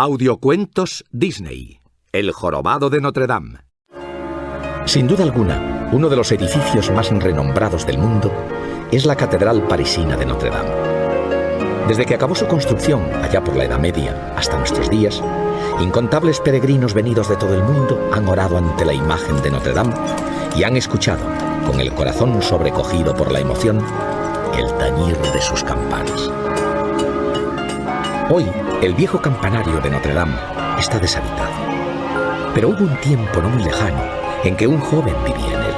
Audiocuentos Disney. El jorobado de Notre Dame. Sin duda alguna, uno de los edificios más renombrados del mundo es la Catedral Parisina de Notre Dame. Desde que acabó su construcción, allá por la Edad Media, hasta nuestros días, incontables peregrinos venidos de todo el mundo han orado ante la imagen de Notre Dame y han escuchado, con el corazón sobrecogido por la emoción, el tañir de sus campanas. Hoy, el viejo campanario de Notre Dame está deshabitado. Pero hubo un tiempo no muy lejano en que un joven vivía en él.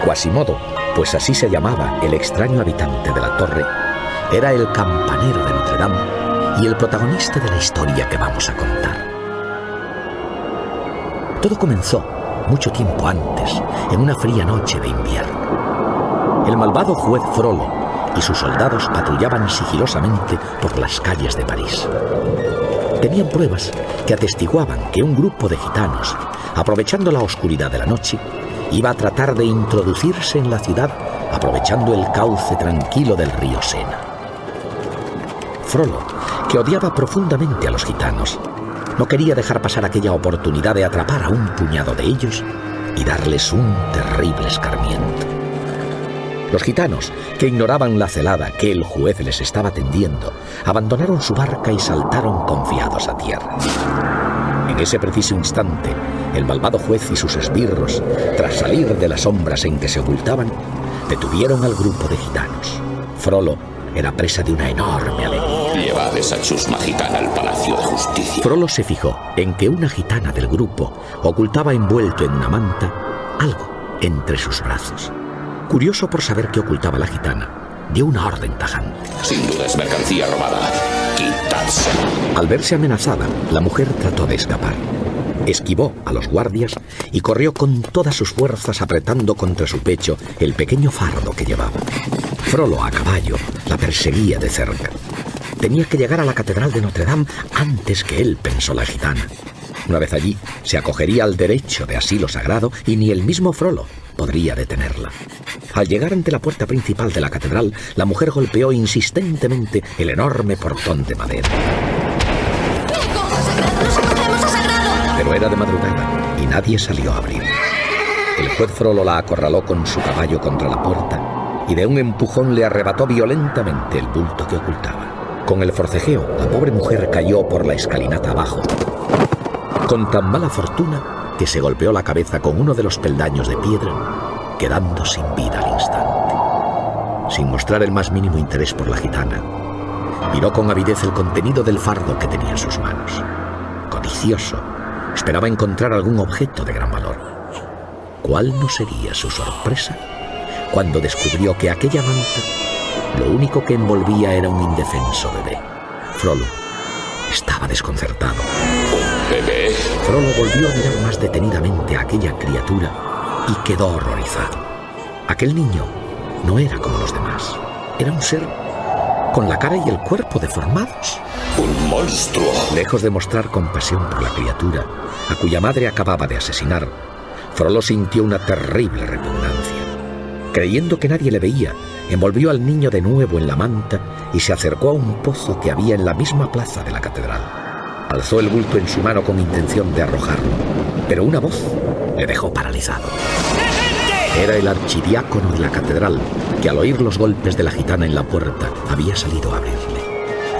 Quasimodo, pues así se llamaba el extraño habitante de la torre, era el campanero de Notre Dame y el protagonista de la historia que vamos a contar. Todo comenzó mucho tiempo antes, en una fría noche de invierno. El malvado juez Frollo y sus soldados patrullaban sigilosamente por las calles de París. Tenían pruebas que atestiguaban que un grupo de gitanos, aprovechando la oscuridad de la noche, iba a tratar de introducirse en la ciudad aprovechando el cauce tranquilo del río Sena. Frollo, que odiaba profundamente a los gitanos, no quería dejar pasar aquella oportunidad de atrapar a un puñado de ellos y darles un terrible escarmiento. Los gitanos, que ignoraban la celada que el juez les estaba tendiendo, abandonaron su barca y saltaron confiados a tierra. En ese preciso instante, el malvado juez y sus esbirros, tras salir de las sombras en que se ocultaban, detuvieron al grupo de gitanos. Frollo era presa de una enorme alegría. Llevad esa chusma gitana al Palacio de Justicia. Frollo se fijó en que una gitana del grupo ocultaba envuelto en una manta algo entre sus brazos. Curioso por saber qué ocultaba la gitana, dio una orden tajante. Sin duda es mercancía robada. ¡Quitádsela! Al verse amenazada, la mujer trató de escapar. Esquivó a los guardias y corrió con todas sus fuerzas apretando contra su pecho el pequeño fardo que llevaba. Frollo, a caballo, la perseguía de cerca. Tenía que llegar a la Catedral de Notre Dame antes que él, pensó la gitana. Una vez allí, se acogería al derecho de asilo sagrado y ni el mismo Frollo podría detenerla. Al llegar ante la puerta principal de la catedral, la mujer golpeó insistentemente el enorme portón de madera. Pero era de madrugada y nadie salió a abrir. El juez Frollo la acorraló con su caballo contra la puerta y de un empujón le arrebató violentamente el bulto que ocultaba. Con el forcejeo, la pobre mujer cayó por la escalinata abajo, con tan mala fortuna que se golpeó la cabeza con uno de los peldaños de piedra, quedando sin vida al instante. Sin mostrar el más mínimo interés por la gitana, miró con avidez el contenido del fardo que tenía en sus manos. Codicioso, esperaba encontrar algún objeto de gran valor. ¿Cuál no sería su sorpresa cuando descubrió que aquella manta lo único que envolvía era un indefenso bebé? Frollo estaba desconcertado. ¿Bebé? Frollo volvió a mirar más detenidamente a aquella criatura y quedó horrorizado. Aquel niño no era como los demás. Era un ser con la cara y el cuerpo deformados. ¡Un monstruo! Lejos de mostrar compasión por la criatura, a cuya madre acababa de asesinar, Frollo sintió una terrible repugnancia. Creyendo que nadie le veía, envolvió al niño de nuevo en la manta y se acercó a un pozo que había en la misma plaza de la catedral. Alzó el bulto en su mano con intención de arrojarlo, pero una voz le dejó paralizado. Era el archidiácono de la catedral, que al oír los golpes de la gitana en la puerta había salido a abrirle.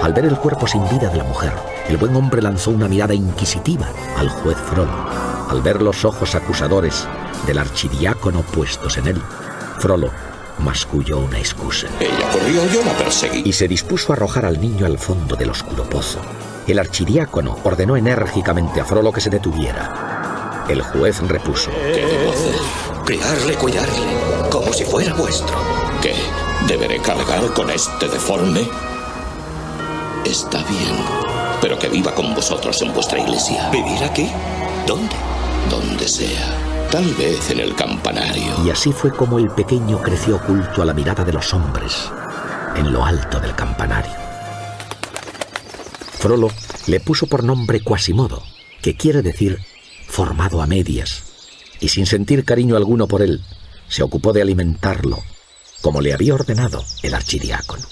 Al ver el cuerpo sin vida de la mujer, el buen hombre lanzó una mirada inquisitiva al juez Frollo. Al ver los ojos acusadores del archidiácono puestos en él, Frollo masculló una excusa. Ella corrió, yo la perseguí. Y se dispuso a arrojar al niño al fondo del oscuro pozo. El archidiácono ordenó enérgicamente a Frollo que se detuviera. El juez repuso. ¿Qué debo hacer? Criarle, cuidarle, como si fuera vuestro. ¿Qué? ¿Deberé cargar con este deforme? Está bien, pero que viva con vosotros en vuestra iglesia. ¿Vivir aquí? ¿Dónde? Donde sea. Tal vez en el campanario. Y así fue como el pequeño creció oculto a la mirada de los hombres, en lo alto del campanario. Frollo le puso por nombre Quasimodo, que quiere decir formado a medias, y sin sentir cariño alguno por él, se ocupó de alimentarlo, como le había ordenado el archidiácono.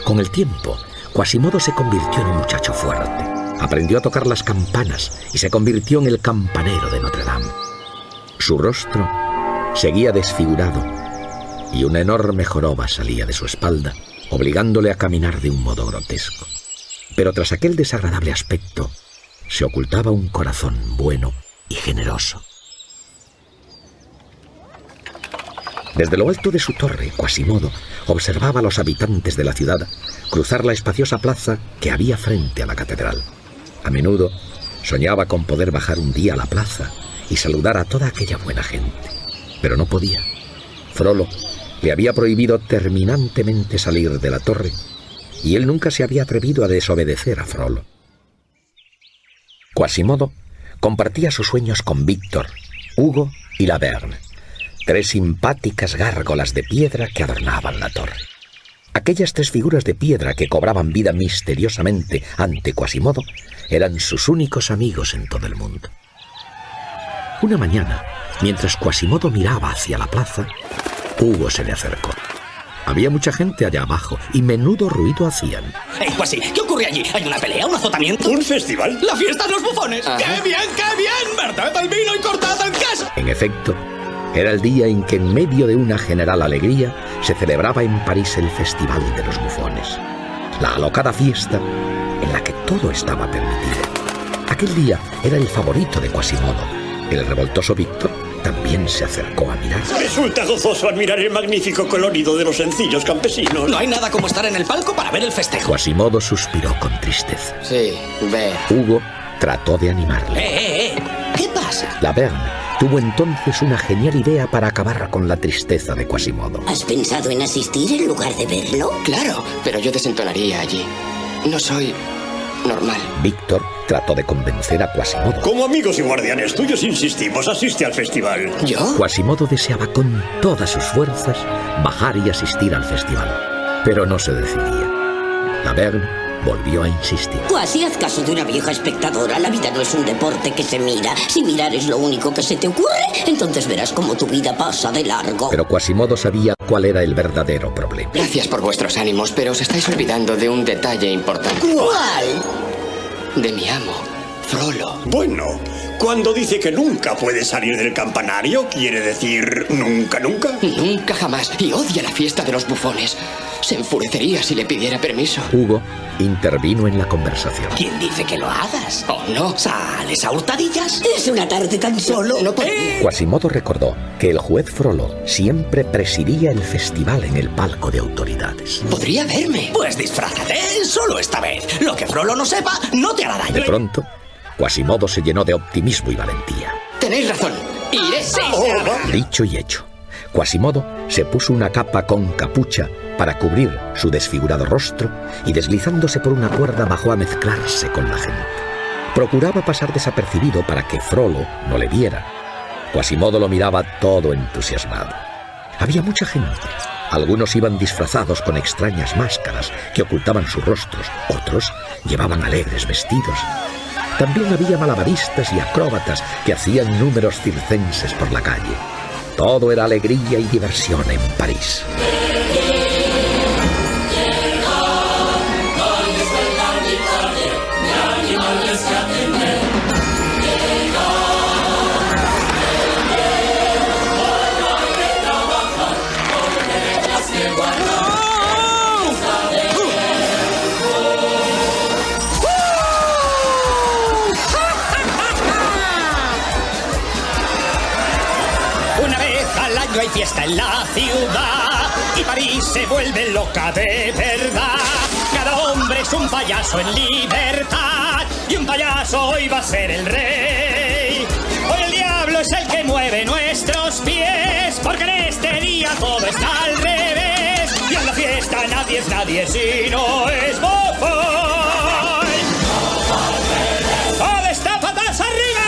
Con el tiempo, Quasimodo se convirtió en un muchacho fuerte, Aprendió a tocar las campanas y se convirtió en el campanero de Notre Dame. Su rostro seguía desfigurado y una enorme joroba salía de su espalda, obligándole a caminar de un modo grotesco. Pero tras aquel desagradable aspecto se ocultaba un corazón bueno y generoso. Desde lo alto de su torre, Quasimodo observaba a los habitantes de la ciudad cruzar la espaciosa plaza que había frente a la catedral. A menudo soñaba con poder bajar un día a la plaza y saludar a toda aquella buena gente, pero no podía. Frollo le había prohibido terminantemente salir de la torre y él nunca se había atrevido a desobedecer a Frollo. Quasimodo compartía sus sueños con Víctor, Hugo y Laverne, 3 simpáticas gárgolas de piedra que adornaban la torre. Aquellas 3 figuras de piedra que cobraban vida misteriosamente ante Quasimodo eran sus únicos amigos en todo el mundo. Una mañana, mientras Quasimodo miraba hacia la plaza, Hugo se le acercó. Había mucha gente allá abajo y menudo ruido hacían. Quasi, ¿qué ocurre allí? ¿Hay una pelea, un azotamiento? ¿Un festival? ¡La fiesta de los bufones! Ajá. ¡Qué bien, qué bien! ¡Verted el vino y cortad el queso! En efecto, era el día en que en medio de una general alegría se celebraba en París el Festival de los Bufones. La alocada fiesta en la que todo estaba permitido. Aquel día era el favorito de Quasimodo. El revoltoso Víctor también se acercó a mirar. Resulta gozoso admirar el magnífico colorido de los sencillos campesinos. No hay nada como estar en el palco para ver el festejo. Quasimodo suspiró con tristeza. Sí, ve. Hugo trató de animarle. ¿Qué pasa? Laverne tuvo entonces una genial idea para acabar con la tristeza de Quasimodo. ¿Has pensado en asistir en lugar de verlo? Claro, pero yo desentonaría allí. No soy normal. Víctor trató de convencer a Quasimodo. Como amigos y guardianes tuyos insistimos, asiste al festival. ¿Yo? Quasimodo deseaba con todas sus fuerzas bajar y asistir al festival, pero no se decidía. Laverne volvió a insistir. Quasi, haz caso de una vieja espectadora. La vida no es un deporte que se mira. Si mirar es lo único que se te ocurre, entonces verás cómo tu vida pasa de largo. Pero Quasimodo sabía cuál era el verdadero problema. Gracias por vuestros ánimos, pero os estáis olvidando de un detalle importante. ¿Cuál? De mi amo, Frollo. Bueno, cuando dice que nunca puede salir del campanario, ¿quiere decir nunca, nunca? Nunca jamás. Y odia la fiesta de los bufones. Se enfurecería si le pidiera permiso. Hugo intervino en la conversación. ¿Quién dice que lo hagas? Oh, no. ¿Sales a hurtadillas? Es una tarde tan solo. No podría. Quasimodo recordó que el juez Frollo siempre presidía el festival en el palco de autoridades. Podría verme. Pues disfrázate solo esta vez. Lo que Frollo no sepa no te hará daño. De pronto, Quasimodo se llenó de optimismo y valentía. Tenéis razón. Iré. Dicho y hecho, Quasimodo se puso una capa con capucha para cubrir su desfigurado rostro y deslizándose por una cuerda bajó a mezclarse con la gente. Procuraba pasar desapercibido para que Frollo no le viera. Quasimodo lo miraba todo entusiasmado. Había mucha gente. Algunos iban disfrazados con extrañas máscaras que ocultaban sus rostros. Otros llevaban alegres vestidos. También había malabaristas y acróbatas que hacían números circenses por la calle. Todo era alegría y diversión en París. Una vez al año hay fiesta en la ciudad y París se vuelve loca de verdad. Cada hombre es un payaso en libertad y un payaso hoy va a ser el rey. Hoy el diablo es el que mueve nuestros pies, porque en este día todo está al revés y en la fiesta nadie es nadie si no es bofón. ¡Todo está patas arriba!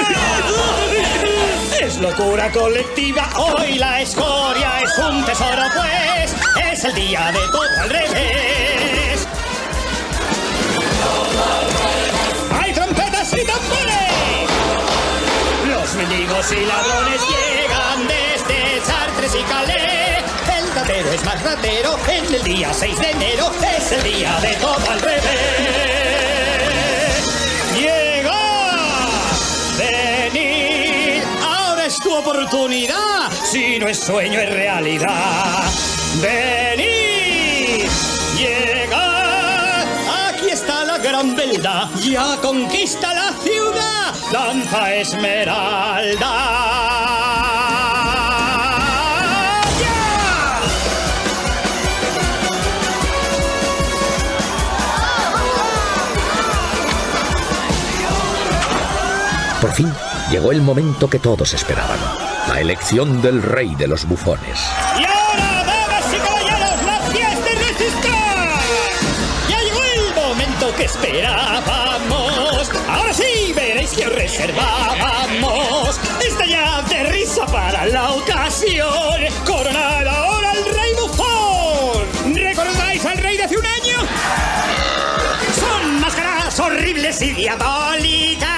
Es locura colectiva, hoy la escoria es un tesoro, pues es el día de todo al revés. ¡Hay trompetas y tambores! Los mendigos y ladrones llegan desde Chartres y Calais. El ratero es más ratero, en el día 6 de enero es el día de todo al revés. oportunidad. Si no es sueño, es realidad. ¡Venid! ¡Llegad! Aquí está la gran verdad. Ya conquista la ciudad. Danza Esmeralda. Por fin llegó el momento que todos esperaban, la elección del rey de los bufones. Y ahora, damas y caballeros, la fiesta irresistable. Ya llegó el momento que esperábamos. Ahora sí veréis que os reservábamos. Estallad de risa para la ocasión. Coronad ahora al rey bufón. ¿Recordáis al rey de hace un año? Son máscaras horribles y diabólicas.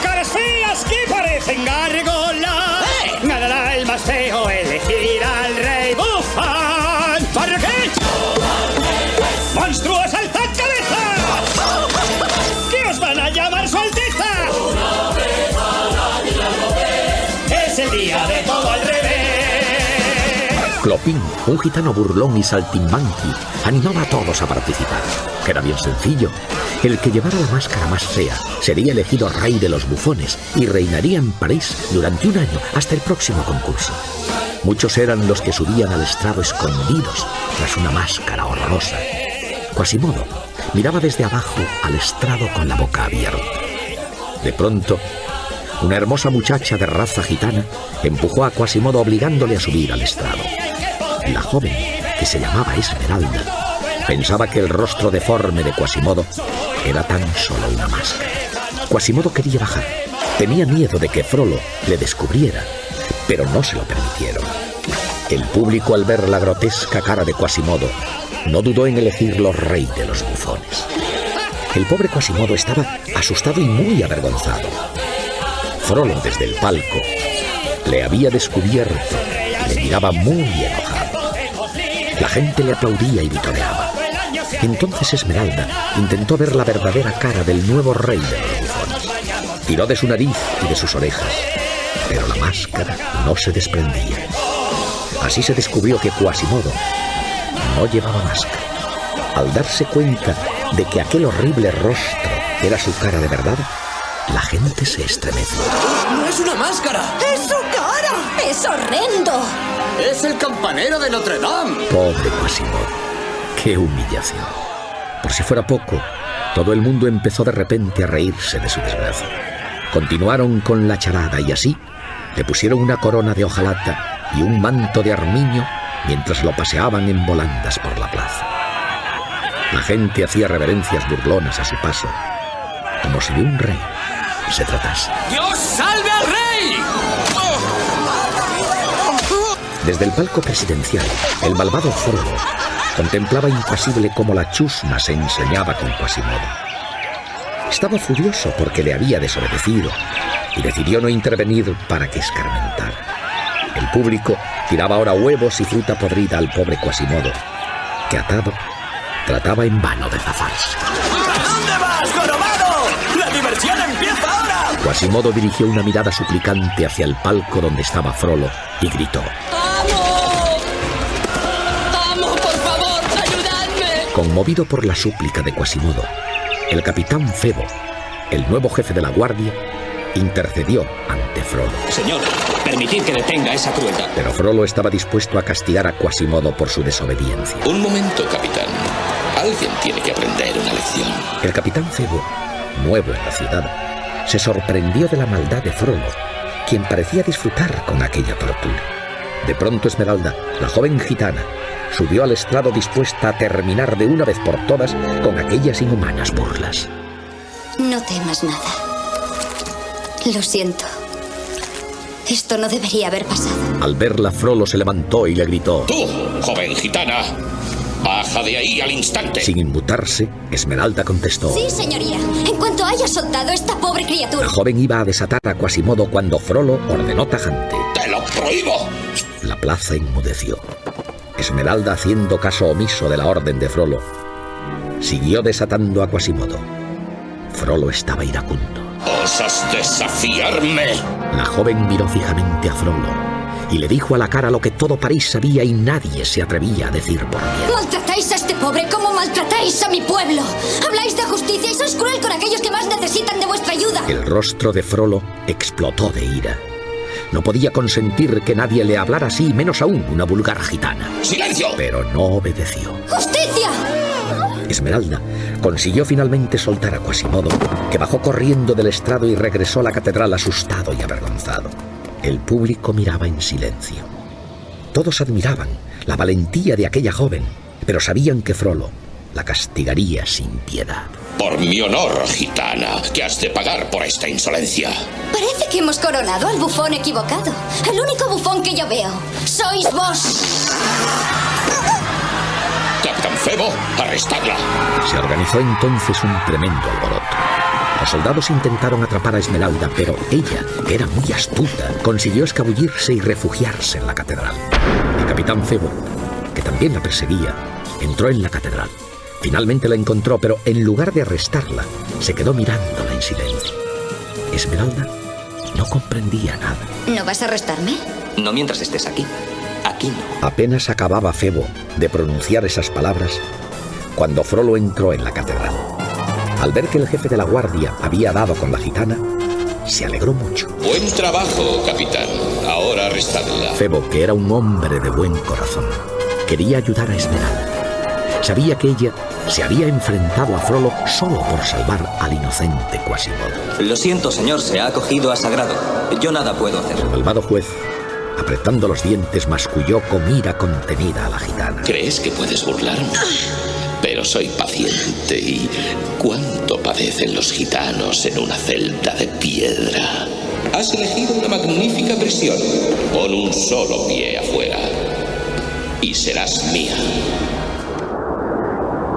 Caras feas que parecen gárgolas. Ganará el más feo, elegir al rey bufón. ¿Para qué? ¡Monstruos, alzad cabeza! ¿Qué os van a llamar su alteza? Es el día de todo al revés. Clopín, un gitano burlón y saltimbanqui, animaba a todos a participar. Era bien sencillo. El que llevara la máscara más fea sería elegido rey de los bufones y reinaría en París durante un año hasta el próximo concurso. Muchos eran los que subían al estrado escondidos tras una máscara horrorosa. Quasimodo miraba desde abajo al estrado con la boca abierta. De pronto, una hermosa muchacha de raza gitana empujó a Quasimodo obligándole a subir al estrado. La joven, que se llamaba Esmeralda, pensaba que el rostro deforme de Quasimodo era tan solo una máscara. Quasimodo quería bajar. Tenía miedo de que Frollo le descubriera, pero no se lo permitieron. El público, al ver la grotesca cara de Quasimodo, no dudó en elegirlo rey de los bufones. El pobre Quasimodo estaba asustado y muy avergonzado. Frollo, desde el palco, le había descubierto y le miraba muy enojado. La gente le aplaudía y vitoreaba. Entonces Esmeralda intentó ver la verdadera cara del nuevo rey de los bufones. Tiró de su nariz y de sus orejas, pero la máscara no se desprendía. Así se descubrió que Quasimodo no llevaba máscara. Al darse cuenta de que aquel horrible rostro era su cara de verdad, la gente se estremeció. ¡No es una máscara! ¡Es su cara! ¡Es horrendo! ¡Es el campanero de Notre Dame! Pobre Quasimodo. ¡Qué humillación! Por si fuera poco, todo el mundo empezó de repente a reírse de su desgracia. Continuaron con la charada y así le pusieron una corona de hojalata y un manto de armiño mientras lo paseaban en volandas por la plaza. La gente hacía reverencias burlonas a su paso, como si de un rey se tratase. ¡Dios salve al rey! Desde el palco presidencial, el malvado Frollo contemplaba impasible cómo la chusma se enseñaba con Quasimodo. Estaba furioso porque le había desobedecido y decidió no intervenir para que escarmentara. El público tiraba ahora huevos y fruta podrida al pobre Quasimodo, que atado trataba en vano de zafarse. ¿A dónde vas, jorobado? ¡La diversión empieza ahora! Quasimodo dirigió una mirada suplicante hacia el palco donde estaba Frollo y gritó: Conmovido por la súplica de Quasimodo, el capitán Febo, el nuevo jefe de la guardia, intercedió ante Frollo. Señor, permitid que detenga esa crueldad. Pero Frollo estaba dispuesto a castigar a Quasimodo por su desobediencia. Un momento, capitán. Alguien tiene que aprender una lección. El capitán Febo, nuevo en la ciudad, se sorprendió de la maldad de Frollo, quien parecía disfrutar con aquella tortura. De pronto Esmeralda, la joven gitana, subió al estrado dispuesta a terminar de una vez por todas con aquellas inhumanas burlas. No temas nada. Lo siento. Esto no debería haber pasado. Al verla, Frollo se levantó y le gritó: ¡Tú, joven gitana! ¡Baja de ahí al instante! Sin inmutarse, Esmeralda contestó: Sí, señoría. En cuanto haya soltado a esta pobre criatura. La joven iba a desatar a Quasimodo cuando Frollo ordenó tajante: ¡Te lo prohíbo! La plaza enmudeció. Esmeralda, haciendo caso omiso de la orden de Frollo, siguió desatando a Quasimodo. Frollo estaba iracundo. ¿Osas desafiarme? La joven miró fijamente a Frollo y le dijo a la cara lo que todo París sabía y nadie se atrevía a decir por miedo. Maltratáis a este pobre como maltratáis a mi pueblo. Habláis de justicia y sois cruel con aquellos que más necesitan de vuestra ayuda. El rostro de Frollo explotó de ira. No podía consentir que nadie le hablara así, menos aún una vulgar gitana. ¡Silencio! Pero no obedeció. ¡Justicia! Esmeralda consiguió finalmente soltar a Quasimodo, que bajó corriendo del estrado y regresó a la catedral asustado y avergonzado. El público miraba en silencio. Todos admiraban la valentía de aquella joven, pero sabían que Frollo la castigaría sin piedad. Por mi honor, gitana, que has de pagar por esta insolencia. Parece que hemos coronado al bufón equivocado. El único bufón que yo veo sois vos. Capitán Febo, arrestadla. Se organizó entonces un tremendo alboroto. Los soldados intentaron atrapar a Esmeralda, pero ella, que era muy astuta, consiguió escabullirse y refugiarse en la catedral. El capitán Febo, que también la perseguía, entró en la catedral. Finalmente la encontró, pero en lugar de arrestarla, se quedó mirándola en silencio. Esmeralda no comprendía nada. ¿No vas a arrestarme? No mientras estés aquí. Aquí no. Apenas acababa Febo de pronunciar esas palabras cuando Frollo entró en la catedral. Al ver que el jefe de la guardia había dado con la gitana, se alegró mucho. Buen trabajo, capitán. Ahora arrestadla. Febo, que era un hombre de buen corazón, quería ayudar a Esmeralda. Sabía que ella se había enfrentado a Frollo solo por salvar al inocente Quasimodo. Lo siento, señor, se ha acogido a Sagrado. Yo nada puedo hacer. El malvado juez, apretando los dientes, masculló con ira contenida a la gitana. ¿Crees que puedes burlarme? Pero soy paciente y ¿cuánto padecen los gitanos en una celda de piedra? Has elegido una magnífica prisión. Pon un solo pie afuera y serás mía.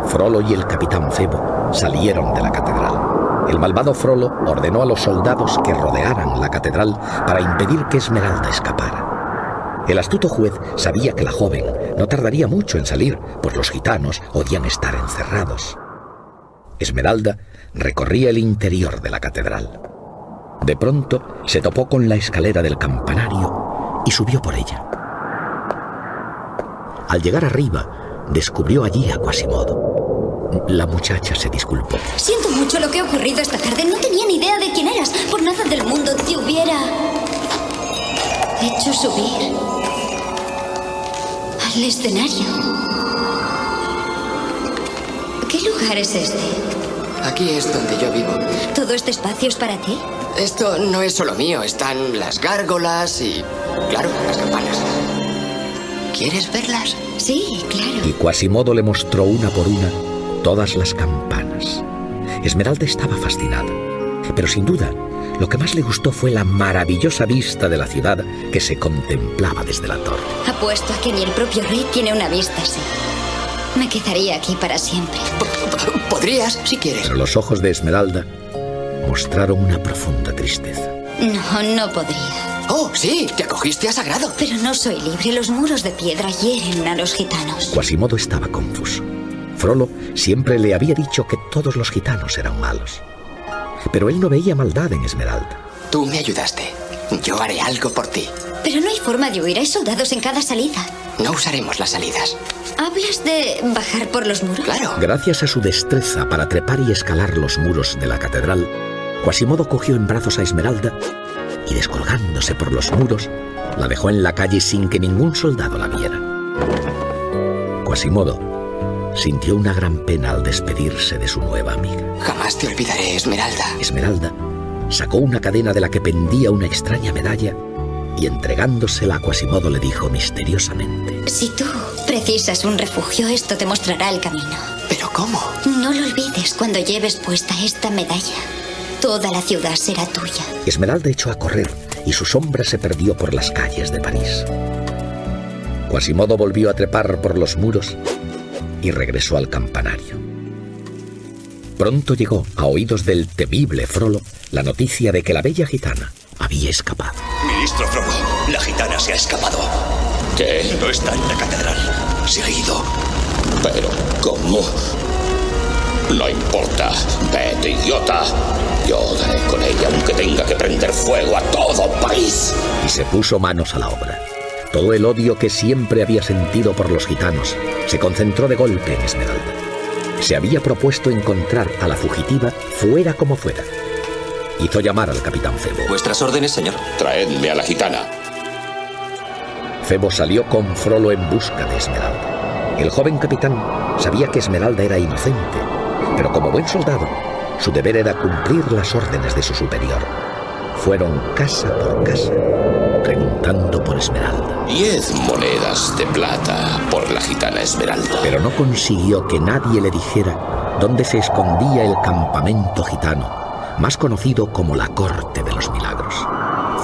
Frollo y el capitán Febo salieron de la catedral. El malvado Frollo ordenó a los soldados que rodearan la catedral para impedir que Esmeralda escapara. El astuto juez sabía que la joven no tardaría mucho en salir, pues los gitanos odian estar encerrados. Esmeralda recorría el interior de la catedral. De pronto se topó con la escalera del campanario y subió por ella. Al llegar arriba, descubrió allí a Quasimodo. La muchacha se disculpó. Siento mucho lo que ha ocurrido esta tarde. No tenía ni idea de quién eras. Por nada del mundo te hubiera hecho subir al escenario. ¿Qué lugar es este? Aquí es donde yo vivo. ¿Todo este espacio es para ti? Esto no es solo mío. Están las gárgolas y, claro, las campanas. ¿Quieres verlas? Sí, claro. Y Quasimodo le mostró una por una todas las campanas. Esmeralda estaba fascinada, pero sin duda lo que más le gustó fue la maravillosa vista de la ciudad que se contemplaba desde la torre. Apuesto a que ni el propio rey tiene una vista así. Me quedaría aquí para siempre. Podrías, si quieres. Pero los ojos de Esmeralda mostraron una profunda tristeza. No, no podría. Oh, sí, te acogiste a Sagrado. Pero no soy libre. Los muros de piedra hieren a los gitanos. Quasimodo estaba confuso. Frollo siempre le había dicho que todos los gitanos eran malos. Pero él no veía maldad en Esmeralda. Tú me ayudaste. Yo haré algo por ti. Pero no hay forma de huir. Hay soldados en cada salida. No usaremos las salidas. ¿Hablas de bajar por los muros? Claro. Gracias a su destreza para trepar y escalar los muros de la catedral, Quasimodo cogió en brazos a Esmeralda y, descolgándose por los muros, la dejó en la calle sin que ningún soldado la viera. Quasimodo sintió una gran pena al despedirse de su nueva amiga. Jamás te olvidaré, Esmeralda. Esmeralda sacó una cadena de la que pendía una extraña medalla y, entregándosela a Quasimodo, le dijo misteriosamente: Si tú precisas un refugio, esto te mostrará el camino. ¿Pero cómo? No lo olvides. Cuando lleves puesta esta medalla, toda la ciudad será tuya. Esmeralda echó a correr y su sombra se perdió por las calles de París. Quasimodo volvió a trepar por los muros y regresó al campanario. Pronto llegó a oídos del temible Frollo la noticia de que la bella gitana había escapado. Ministro Frollo, la gitana se ha escapado. ¿Qué? No está en la catedral. Se ha ido. ¿Pero cómo? No importa. Vete, idiota. Yo daré con ella aunque tenga que prender fuego a todo París. Y se puso manos a la obra. Todo el odio que siempre había sentido por los gitanos se concentró de golpe en Esmeralda. Se había propuesto encontrar a la fugitiva fuera como fuera. Hizo llamar al capitán Febo. ¿Vuestras órdenes, señor? Traedme a la gitana. Febo salió con Frollo en busca de Esmeralda. El joven capitán sabía que Esmeralda era inocente, pero como buen soldado, su deber era cumplir las órdenes de su superior. Fueron casa por casa, preguntando por Esmeralda. 10 monedas de plata por la gitana Esmeralda. Pero no consiguió que nadie le dijera dónde se escondía el campamento gitano, más conocido como la Corte de los Milagros.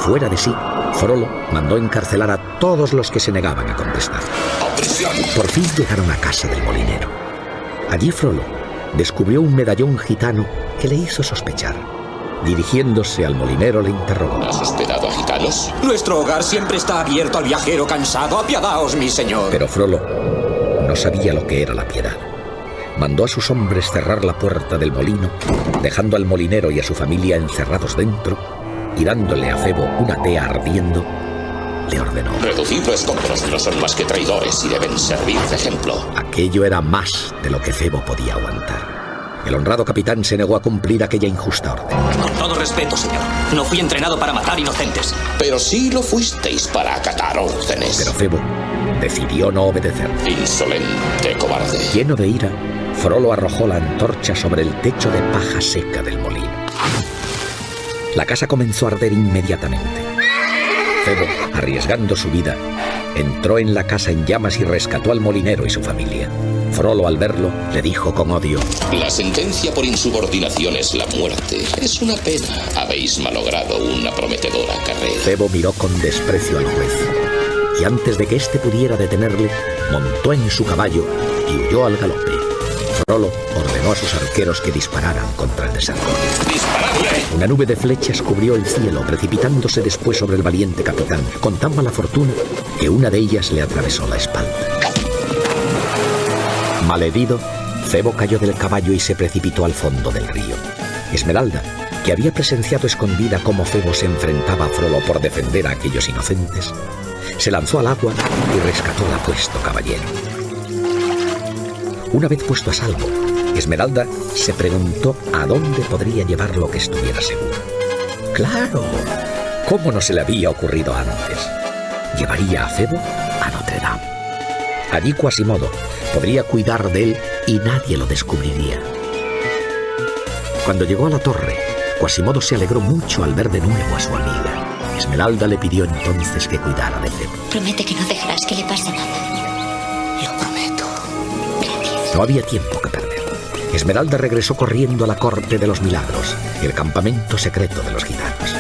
Fuera de sí, Frollo mandó encarcelar a todos los que se negaban a contestar. Por fin llegaron a casa del molinero. Allí Frollo descubrió un medallón gitano que le hizo sospechar. Dirigiéndose al molinero le interrogó. ¿Has hospedado a gitanos? Nuestro hogar siempre está abierto al viajero cansado. Apiadaos, mi señor. Pero Frollo no sabía lo que era la piedad. Mandó a sus hombres cerrar la puerta del molino, dejando al molinero y a su familia encerrados dentro, y dándole a Febo una tea ardiendo, le ordenó. Reducid los escombros, no son más que traidores y deben servir de ejemplo. Aquello era más de lo que Febo podía aguantar. El honrado capitán se negó a cumplir aquella injusta orden. Con todo respeto, señor. No fui entrenado para matar inocentes. Pero sí lo fuisteis para acatar órdenes. Pero Febo decidió no obedecer. Insolente cobarde. Lleno de ira, Frollo arrojó la antorcha sobre el techo de paja seca del molino. La casa comenzó a arder inmediatamente. Febo, arriesgando su vida, entró en la casa en llamas y rescató al molinero y su familia. Frollo, al verlo, le dijo con odio: La sentencia por insubordinación es la muerte. Es una pena. Habéis malogrado una prometedora carrera. Febo miró con desprecio al juez, y antes de que éste pudiera detenerle, montó en su caballo y huyó al galope. Frollo ordenó a sus arqueros que dispararan contra el desertor. ¡Disparadle! Una nube de flechas cubrió el cielo, precipitándose después sobre el valiente capitán, con tan mala fortuna que una de ellas le atravesó la espalda. Malherido, Febo cayó del caballo y se precipitó al fondo del río. Esmeralda, que había presenciado escondida cómo Febo se enfrentaba a Frollo por defender a aquellos inocentes, se lanzó al agua y rescató al apuesto caballero. Una vez puesto a salvo, Esmeralda se preguntó a dónde podría llevar lo que estuviera seguro. ¡Claro! ¿Cómo no se le había ocurrido antes? Llevaría a Febo a Notre Dame. Allí Quasimodo podría cuidar de él y nadie lo descubriría. Cuando llegó a la torre, Quasimodo se alegró mucho al ver de nuevo a su amiga. Esmeralda le pidió entonces que cuidara de Febo. Promete que no dejarás que le pase nada. Lo prometo. No había tiempo que perder. Esmeralda regresó corriendo a la Corte de los Milagros, el campamento secreto de los gitanos.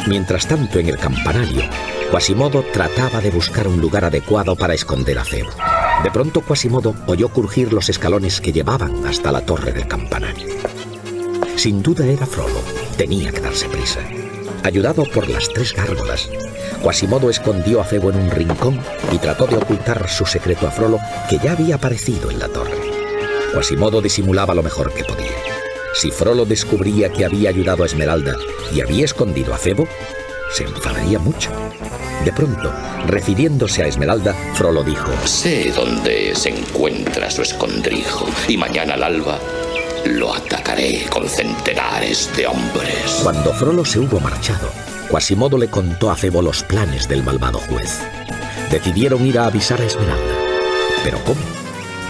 Mientras tanto, en el campanario, Quasimodo trataba de buscar un lugar adecuado para esconder a Febo. De pronto Quasimodo oyó crujir los escalones que llevaban hasta la torre del campanario. Sin duda era Frollo. Tenía que darse prisa. Ayudado por las 3 gárgolas, Quasimodo escondió a Febo en un rincón y trató de ocultar su secreto a Frollo, que ya había aparecido en la torre. Quasimodo disimulaba lo mejor que podía. Si Frollo descubría que había ayudado a Esmeralda y había escondido a Febo, se enfadaría mucho. De pronto, refiriéndose a Esmeralda, Frollo dijo: Sé dónde se encuentra su escondrijo y mañana al alba lo atacaré con centenares de hombres. Cuando Frollo se hubo marchado, Quasimodo le contó a Febo los planes del malvado juez. Decidieron ir a avisar a Esmeralda. ¿Pero cómo?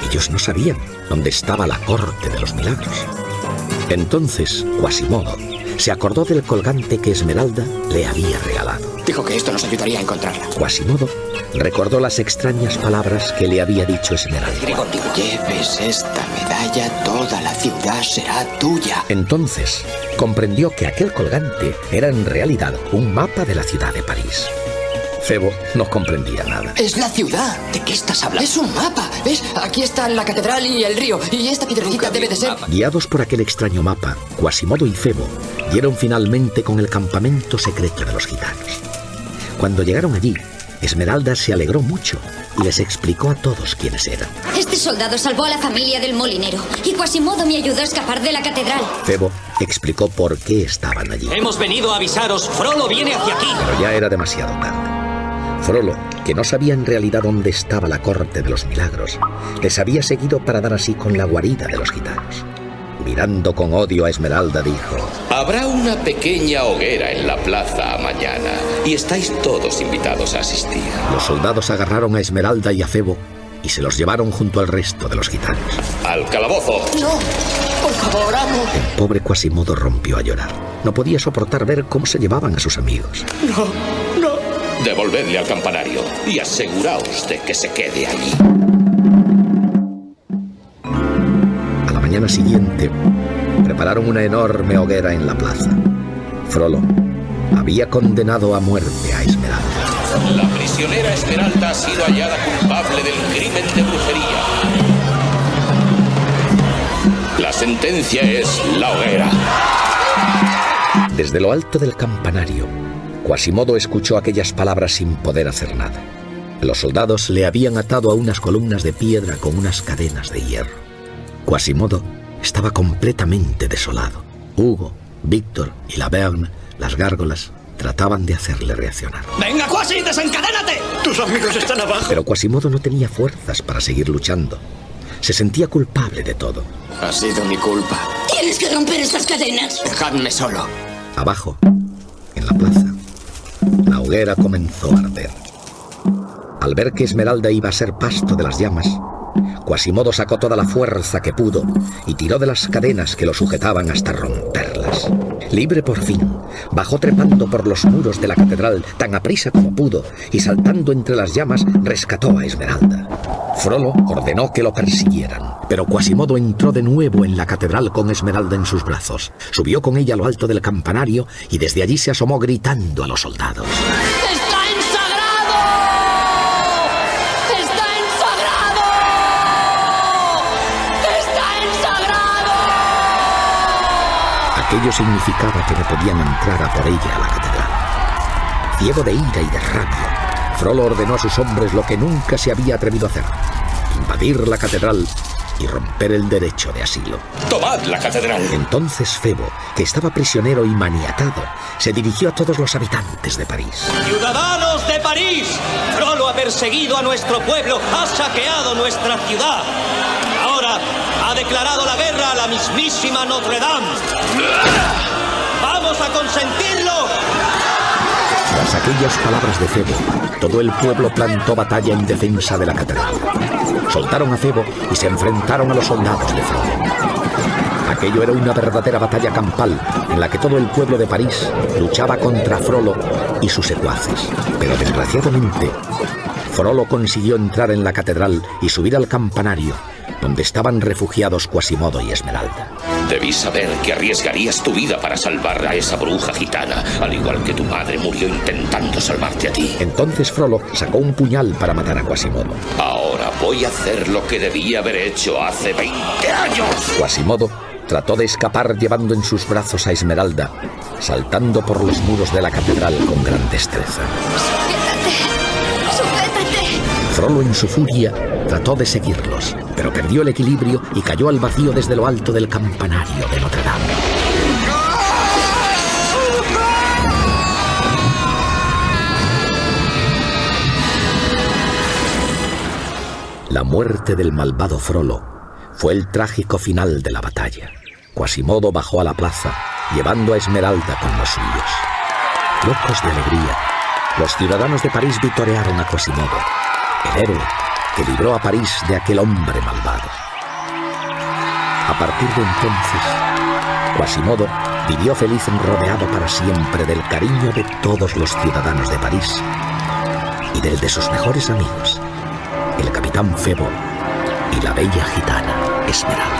Ellos no sabían dónde estaba la Corte de los Milagros. Entonces, Quasimodo se acordó del colgante que Esmeralda le había regalado. Dijo que esto nos ayudaría a encontrarla. Quasimodo recordó las extrañas palabras que le había dicho Esmeralda. Iré contigo. Lleves esta medalla, toda la ciudad será tuya. Entonces comprendió que aquel colgante era en realidad un mapa de la ciudad de París. Febo no comprendía nada. Es la ciudad. ¿De qué estás hablando? Es un mapa. ¿Ves? Aquí está la catedral y el río. Y esta piedrecita debe de ser... Guiados por aquel extraño mapa, Quasimodo y Febo dieron finalmente con el campamento secreto de los gitanos. Cuando llegaron allí, Esmeralda se alegró mucho y les explicó a todos quiénes eran. Este soldado salvó a la familia del molinero y Quasimodo me ayudó a escapar de la catedral. Febo explicó por qué estaban allí. Hemos venido a avisaros. Frollo viene hacia aquí. Pero ya era demasiado tarde. Frollo, que no sabía en realidad dónde estaba la corte de los milagros, les había seguido para dar así con la guarida de los gitanos. Mirando con odio a Esmeralda, dijo: Habrá una pequeña hoguera en la plaza mañana y estáis todos invitados a asistir. Los soldados agarraron a Esmeralda y a Febo y se los llevaron junto al resto de los gitanos. ¡Al calabozo! No, por favor, amo. El pobre Quasimodo rompió a llorar. No podía soportar ver cómo se llevaban a sus amigos. No, no. Devolvedle al campanario y aseguraos de que se quede allí. A la mañana siguiente, prepararon una enorme hoguera en la plaza. Frollo había condenado a muerte a Esmeralda. La prisionera Esmeralda ha sido hallada culpable del crimen de brujería. La sentencia es la hoguera. Desde lo alto del campanario, Quasimodo escuchó aquellas palabras sin poder hacer nada. Los soldados le habían atado a unas columnas de piedra con unas cadenas de hierro. Quasimodo estaba completamente desolado. Hugo, Víctor y Laverne, las gárgolas, trataban de hacerle reaccionar. ¡Venga, Quasi, desencadénate! Tus amigos están abajo. Pero Quasimodo no tenía fuerzas para seguir luchando. Se sentía culpable de todo. Ha sido mi culpa. Tienes que romper estas cadenas. Dejadme solo. Abajo, en la plaza, la hoguera comenzó a arder. Al ver que Esmeralda iba a ser pasto de las llamas, Quasimodo sacó toda la fuerza que pudo y tiró de las cadenas que lo sujetaban hasta romperlas. Libre por fin, bajó trepando por los muros de la catedral tan aprisa como pudo y saltando entre las llamas rescató a Esmeralda. Frollo ordenó que lo persiguieran, pero Quasimodo entró de nuevo en la catedral con Esmeralda en sus brazos. Subió con ella a lo alto del campanario y desde allí se asomó gritando a los soldados. ¡Está ensagrado! ¡Está ensagrado! ¡Está ensagrado! Aquello significaba que no podían entrar a por ella a la catedral. Ciego de ira y de rabia, Frollo ordenó a sus hombres lo que nunca se había atrevido a hacer: invadir la catedral y romper el derecho de asilo. ¡Tomad la catedral! Entonces Febo, que estaba prisionero y maniatado, se dirigió a todos los habitantes de París. ¡Ciudadanos de París! Frollo ha perseguido a nuestro pueblo, ha saqueado nuestra ciudad. Ahora ha declarado la guerra a la mismísima Notre Dame. ¡Vamos a consentirlo! Tras aquellas palabras de Febo, todo el pueblo plantó batalla en defensa de la catedral. Soltaron a Febo y se enfrentaron a los soldados de Frollo. Aquello era una verdadera batalla campal en la que todo el pueblo de París luchaba contra Frollo y sus secuaces. Pero desgraciadamente, Frollo consiguió entrar en la catedral y subir al campanario, donde estaban refugiados Quasimodo y Esmeralda. Debí saber que arriesgarías tu vida para salvar a esa bruja gitana, al igual que tu madre murió intentando salvarte a ti. Entonces Frollo sacó un puñal para matar a Quasimodo. Ahora voy a hacer lo que debí haber hecho hace 20 años. Quasimodo trató de escapar llevando en sus brazos a Esmeralda, saltando por los muros de la catedral con gran destreza. ¡Sujétate! ¡Sujétate! Frollo, en su furia, trató de seguirlos, pero perdió el equilibrio y cayó al vacío desde lo alto del campanario de Notre Dame. La muerte del malvado Frollo fue el trágico final de la batalla. Quasimodo bajó a la plaza, llevando a Esmeralda con los suyos. Locos de alegría, los ciudadanos de París vitorearon a Quasimodo, el héroe que libró a París de aquel hombre malvado. A partir de entonces, Quasimodo vivió feliz rodeado para siempre del cariño de todos los ciudadanos de París y del de sus mejores amigos, el capitán Febo y la bella gitana Esmeralda.